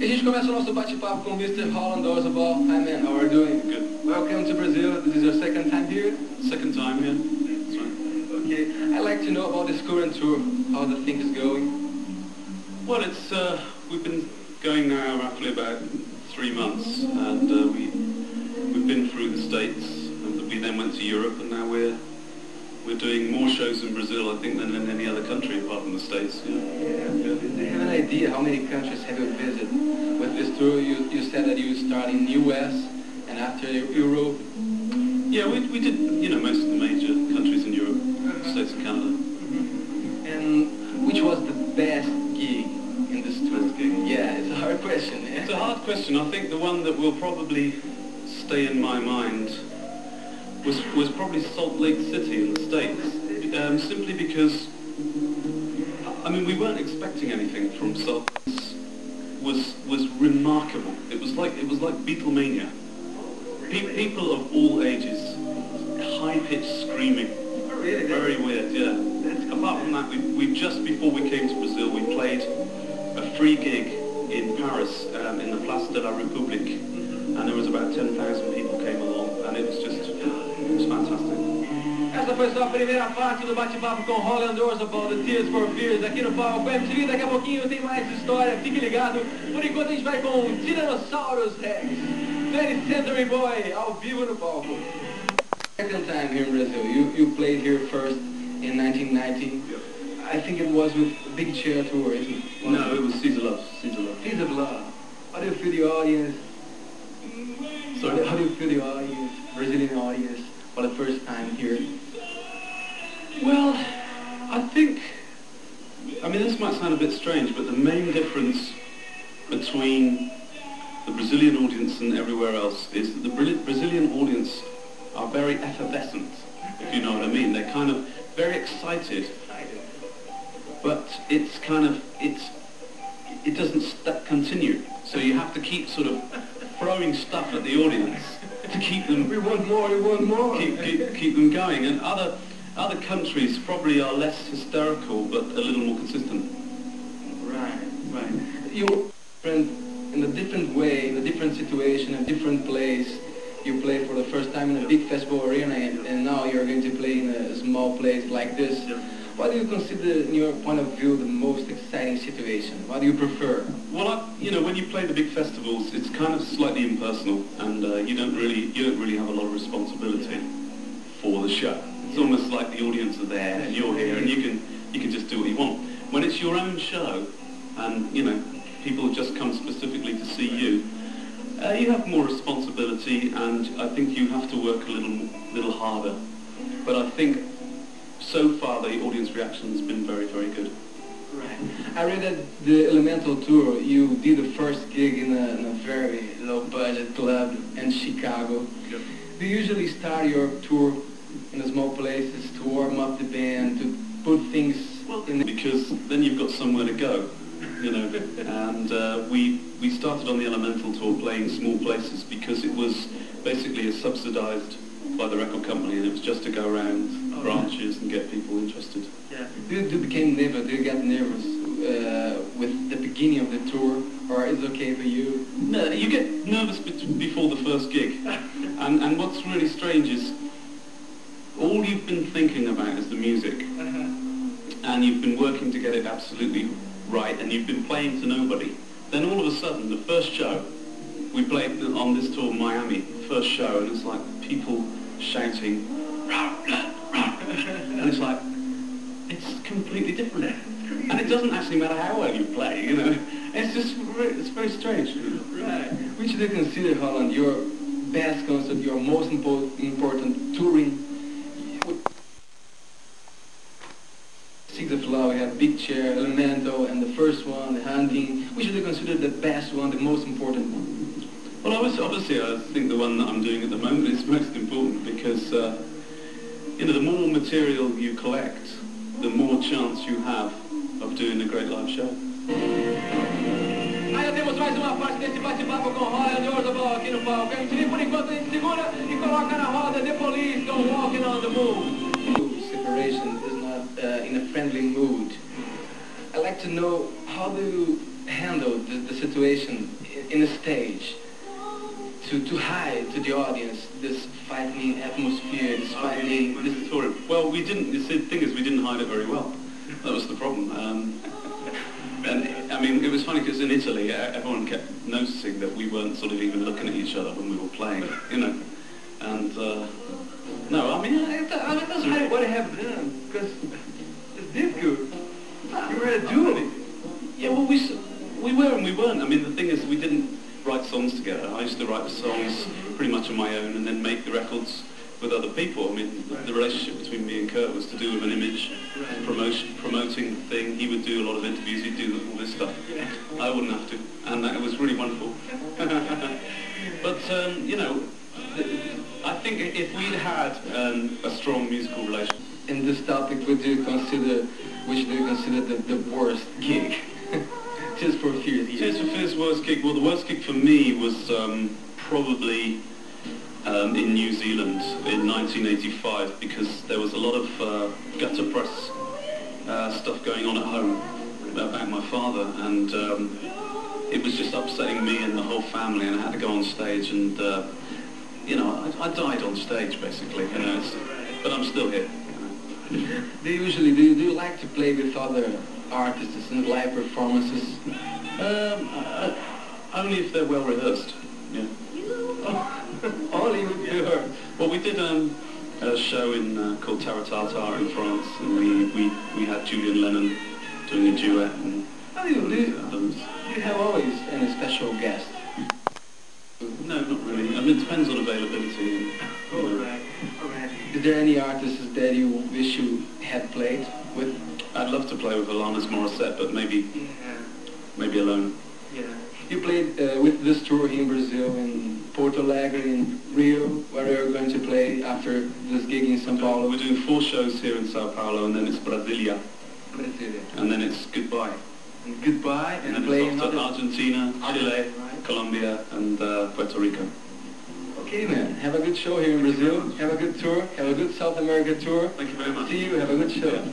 E a gente começa o nosso bate-papo com Mr. Holland Orzabal. Hi man, how are you doing? Good. Welcome to Brazil. This is your second time here? Second time, yeah. That's right. Okay. I'd like to know about this current tour, how the thing is going. Well, it's we've been going now roughly about 3 months, and we've been through the States, and we then went to Europe, and now we're doing more shows in Brazil, I think, than in any other country apart from the States. Yeah. Do you have an idea how many countries have you visited with this tour? You said that you start in US and after Europe. Yeah, we did, you know, most of the major countries in Europe, States and Canada. And which was the best gig in this tour? Best gig? Yeah, it's a hard question. It's a hard question. I think the one that will probably stay in my mind was probably Salt Lake City in the States, simply because, I mean, we weren't expecting anything from Salt Lake. Was remarkable. It was like Beatlemania. People of all ages, high-pitched screaming, very weird. Yeah. Apart from that, we just before we came to Brazil, we played a free gig in Paris in the Place de la République, and there was about 10,000 people came along, and it was fantastic. Essa foi só a primeira parte do bate-papo com Holland Orzabal do Tears for Fears aqui no Palco MTV. Daqui a pouquinho tem mais história, fique ligado. Por enquanto a gente vai com Tyrannosaurus Rex, 20th Century Boy, ao vivo no palco. Second time here in Brazil. You played here first in 1990. Yep. I think it was with Big Chair Tour, isn't it? No, it was Caesar Love. Caesar Love. Caesar Love. How do you feel the audience? Sorry? How do you feel the audience, Brazilian audience, for the first time here? Well, I think, I mean, this might sound a bit strange, but the main difference between the Brazilian audience and everywhere else is that the Brazilian audience are very effervescent, if you know what I mean. They're kind of very excited, but it's kind of, it doesn't continue. So you have to keep sort of throwing stuff at the audience to keep them. We want more, we want more. Keep them going. And other countries probably are less hysterical, but a little more consistent. Right. You're different in a different way, in a different situation, a different place. You play for the first time in a big festival arena, and now you're going to play in a small place like this. What do you consider, in your point of view, the most exciting situation? What do you prefer? Well, you know, when you play the big festivals, it's kind of slightly impersonal, and you don't really have a lot of responsibility for the show. It's almost like the audience are there, and you're here, and you can just do what you want. When it's your own show, and you know, people just come specifically to see you, you have more responsibility, and I think you have to work a little harder. But I think so far the audience reaction has been very, very good. Right. I read that the Elemental Tour, you did the first gig in a very low-budget club in Chicago. Yep. Do you usually start your tour in small places to warm up the band, to put things in? Because then you've got somewhere to go, you know. And we started on the Elemental Tour playing small places because it was basically subsidized by the record company, and it was just to go around branches and get people interested. Yeah. Do you get nervous with the beginning of the tour, or is it okay for you? No, you get nervous before the first gig. And what's really strange is all you've been thinking about is the music. And you've been working to get it absolutely right, and you've been playing to nobody. Then all of a sudden, the first show, we played on this tour in Miami, first show, and it's like people shouting, rah, blah, rah. And it's like, it's completely different. And it doesn't actually matter how well you play, you know. It's just, it's very strange. Right. Which do you consider, Holland, your best concert, your most important touring? Six of Love, we have Big Chair, Elemental, and the first one, The Hunting. Which do you consider the best one, the most important one? Well, obviously, I think the one that I'm doing at the moment is most important because, you know, the more material you collect, the more chance you have of doing a great live show. Ainda temos mais uma parte desse bate-papo com Holland Orzabal aqui no Palco MTV. Por enquanto a gente segura e coloca na roda The Police com Walking on the Moon. Separation is not in a friendly mood. I'd like to know, how do you handle the situation in the stage to hide to the audience this fighting atmosphere, this fighting... This tutorial. Well, we didn't, the thing is, we didn't hide it very well. That was the problem. And I mean, it was funny because in Italy, everyone kept noticing that we weren't sort of even looking at each other when we were playing, you know. And, no, I mean, it doesn't matter what I have done, because it's difficult. You were a duo. Yeah, well, we were and we weren't. I mean, the thing is, we didn't write songs together. I used to write the songs pretty much on my own and then make the records with other people. I mean, the relationship between me and Kurt was to do with an image, promoting the thing. He would do a lot of interviews, he'd do all this stuff. I wouldn't have to, and it was really wonderful. But, you know, I think if we'd had a strong musical relationship... In this topic, which do you consider the worst gig? Tears for Fears. Tears for Fears' worst gig? Well, the worst gig for me was probably in New Zealand in 1985, because there was a lot of gutter press stuff going on at home about my father, and it was just upsetting me and the whole family, and I had to go on stage, and you know, I died on stage basically, you know, but I'm still here. Do you like to play with other artists in live performances? Only if they're well rehearsed. Yeah. Only with rehearsed. Well, we did a show in called Terra Tartar in France, and we had Julian Lennon doing a duet. And you have always any special guest? No, not really. I mean, it depends on availability. All right. Is there any artists that you wish you had played with? I'd love to play with Alanis Morissette, but maybe alone. Yeah. You played with this tour here in Brazil, in Porto Alegre, in Rio, where you're going to play after this gig in São Paulo. We're doing 4 shows here in São Paulo, and then it's Brasilia. And then it's goodbye. And goodbye, and then playing it's off to Argentina, Chile, right? Colombia, and Puerto Rico. Okay, man. Have a good show here in Brazil. Have a good tour. Have a good South America tour. Thank you very much. See you. Have a good show.